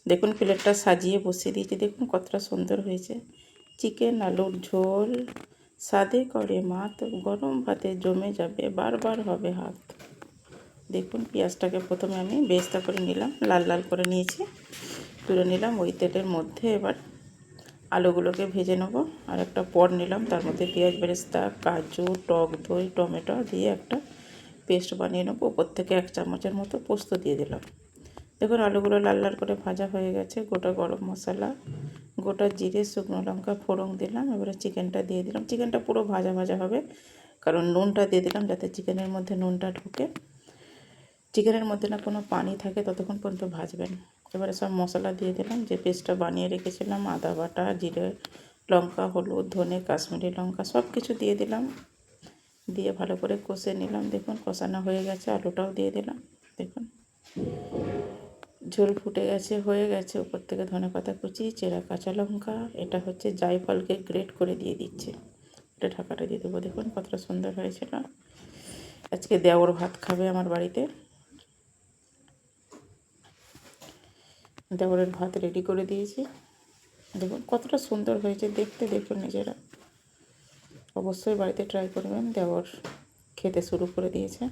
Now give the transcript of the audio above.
দেখুন প্লেটটা সাজিয়ে বসিয়ে দিয়েছি, দেখুন কতটা সুন্দর হয়েছে। চিকেন আলুর ঝোল স্বাদে করে মাত, গরম ভাতে জমে যাবে, বারবার হবে হাত। দেখুন পেঁয়াজটাকে প্রথমে আমি বেরেস্তা করে নিলাম, লাল লাল করে নিয়েছি, তুলে নিলাম। ওই তেলের মধ্যে এবার আলুগুলোকে ভেজে নেবো। আর একটা পট নিলাম, তার মধ্যে পেঁয়াজ বেরেস্তা, কাজু, টক দই, টমেটো দিয়ে একটা পেস্ট বানিয়ে নেবো। ওপর থেকে 1 চামচের মতো পোস্ত দিয়ে দিলাম। দেখুন আলুগুলো লাল লাল করে ভাজা হয়ে গেছে। গোটা গরম মশলা, গোটা জিরে, শুকনো লঙ্কা ফোড়ন দিলাম। এবারে চিকেনটা দিয়ে দিলাম। চিকেনটা পুরো ভাজা ভাজা হবে, কারণ নুনটা দিয়ে দিলাম যাতে চিকেনের মধ্যে নুনটা ঢুকে, চিকেনের মধ্যে না কোনো পানি থাকে, ততক্ষণ পর্যন্ত ভাজবেন। এবারে সব মশলা দিয়ে দিলাম, যে পেস্টটা বানিয়ে রেখেছিলাম, আদা বাটা, জিরে, লঙ্কা, হলুদ, ধনে, কাশ্মীরি লঙ্কা সব কিছু দিয়ে দিলাম। দিয়ে ভালো করে কষে নিলাম। দেখুন কষানো হয়ে গেছে। আলুটাও দিয়ে দিলাম। দেখুন ঝোল ফুটে গেছে, হয়ে গেছে। উপর থেকে ধনেপাতা কুচি, চেরা কাঁচা লঙ্কা, এটা হচ্ছে জায়ফলকে গ্রেট করে দিয়ে দিচ্ছে। এটা ঢাকাটা দিয়ে দেবো। দেখুন কতটা সুন্দর হয়েছিল। আজকে দেওর ভাত খাবে আমার বাড়িতে। দেওরের ভাত রেডি করে দিয়েছি। দেখুন কতটা সুন্দর হয়েছে দেখতে, দেখুন নিজেরা। অবশ্যই বাড়িতে ট্রাই করবেন। দেওর খেতে শুরু করে দিয়েছে।